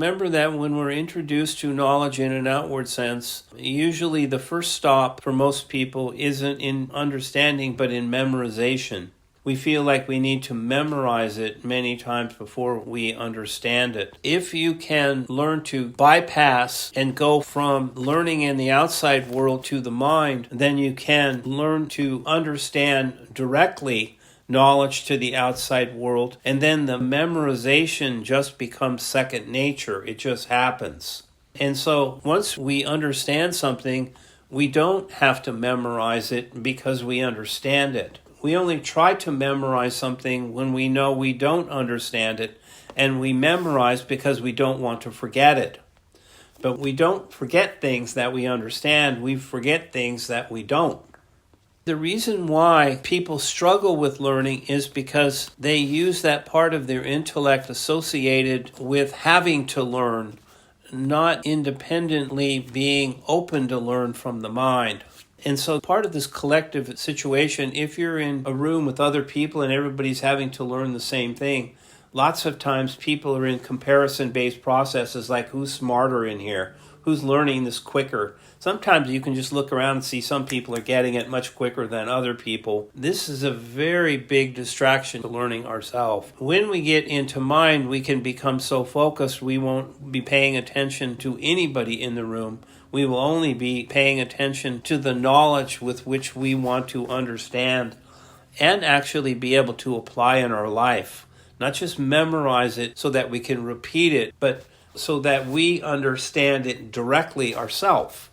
remember that when we're introduced to knowledge in an outward sense, usually the first stop for most people isn't in understanding, but in memorization. We feel like we need to memorize it many times before we understand it. If you can learn to bypass and go from learning in the outside world to the mind, then you can learn to understand directly knowledge to the outside world, and then the memorization just becomes second nature. It just happens. And so once we understand something, we don't have to memorize it because we understand it. We only try to memorize something when we know we don't understand it, and we memorize because we don't want to forget it. But we don't forget things that we understand, we forget things that we don't. The reason why people struggle with learning is because they use that part of their intellect associated with having to learn, not independently being open to learn from the mind. And so part of this collective situation, if you're in a room with other people and everybody's having to learn the same thing, lots of times people are in comparison-based processes like who's smarter in here, who's learning this quicker. Sometimes you can just look around and see some people are getting it much quicker than other people. This is a very big distraction to learning ourselves. When we get into mind, we can become so focused we won't be paying attention to anybody in the room. We will only be paying attention to the knowledge with which we want to understand and actually be able to apply in our life. Not just memorize it so that we can repeat it, but so that we understand it directly ourselves.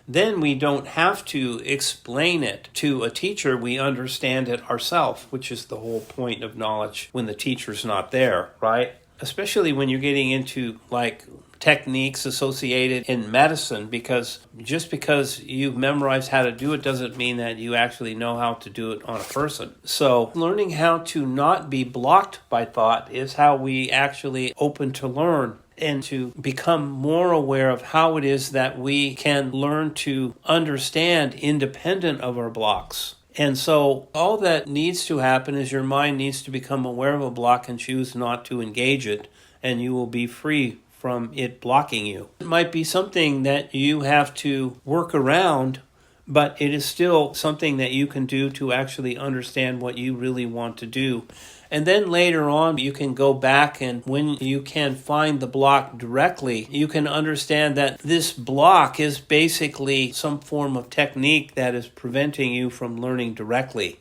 Then we don't have to explain it to a teacher. We understand it ourselves, which is the whole point of knowledge when the teacher's not there, right? Especially when you're getting into like techniques associated in medicine, because just because you've memorized how to do it doesn't mean that you actually know how to do it on a person. So learning how to not be blocked by thought is how we actually open to learn and to become more aware of how it is that we can learn to understand independent of our blocks. And so all that needs to happen is your mind needs to become aware of a block and choose not to engage it, and you will be free from it blocking you. It might be something that you have to work around, but it is still something that you can do to actually understand what you really want to do. And then later on, you can go back, and when you can find the block directly, you can understand that this block is basically some form of technique that is preventing you from learning directly.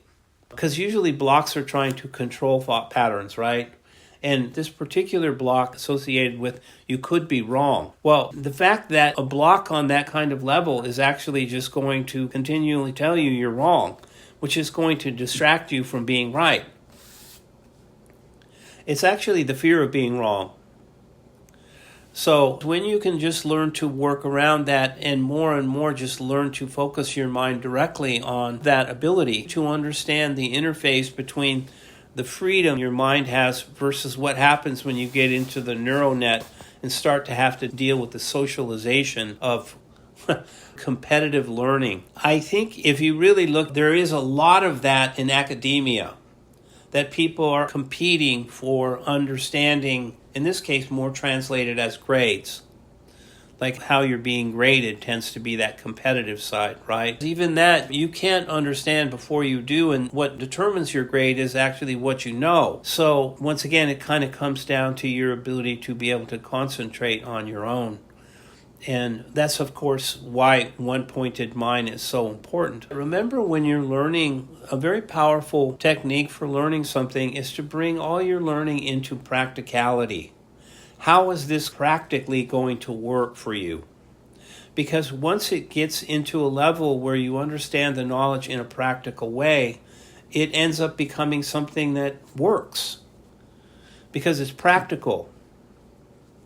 Because usually blocks are trying to control thought patterns, right? And this particular block associated with you could be wrong. Well, the fact that a block on that kind of level is actually just going to continually tell you you're wrong, which is going to distract you from being right. It's actually the fear of being wrong. So when you can just learn to work around that and more just learn to focus your mind directly on that ability to understand the interface between the freedom your mind has versus what happens when you get into the neural net and start to have to deal with the socialization of competitive learning. I think if you really look, there is a lot of that in academia, that people are competing for understanding, in this case more translated as grades. Like how you're being graded tends to be that competitive side, right? Even that, you can't understand before you do, and what determines your grade is actually what you know. So once again, it kind of comes down to your ability to be able to concentrate on your own. And that's, of course, why one-pointed mind is so important. Remember, when you're learning, a very powerful technique for learning something is to bring all your learning into practicality. How is this practically going to work for you? Because once it gets into a level where you understand the knowledge in a practical way, it ends up becoming something that works because it's practical.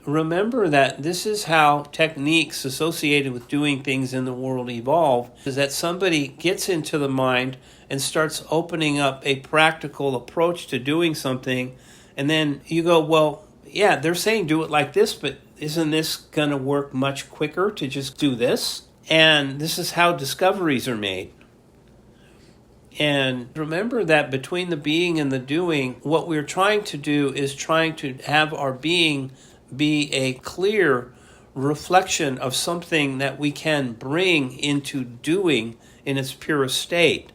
Remember that this is how techniques associated with doing things in the world evolve, is that somebody gets into the mind and starts opening up a practical approach to doing something, and then you go, well, yeah, they're saying do it like this, but isn't this going to work much quicker to just do this? And this is how discoveries are made. And remember that between the being and the doing, what we're trying to do is trying to have our being be a clear reflection of something that we can bring into doing in its purest state.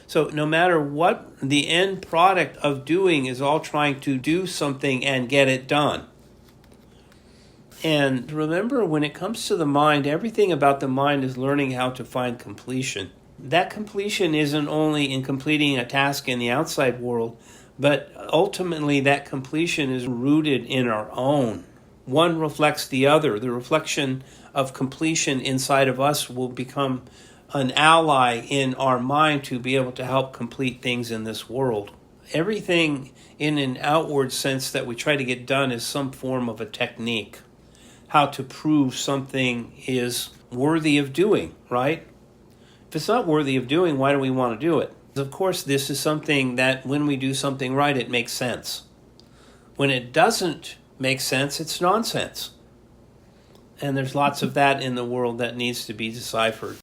So no matter what the end product of doing is all trying to do something and get it done. And remember, when it comes to the mind, everything about the mind is learning how to find completion. That completion isn't only in completing a task in the outside world, but ultimately that completion is rooted in our own. One reflects the other. The reflection of completion inside of us will become an ally in our mind to be able to help complete things in this world. Everything in an outward sense that we try to get done is some form of a technique. How to prove something is worthy of doing, right? If it's not worthy of doing, why do we want to do it? Of course, this is something that when we do something right, it makes sense. When it doesn't make sense, it's nonsense. And there's lots of that in the world that needs to be deciphered.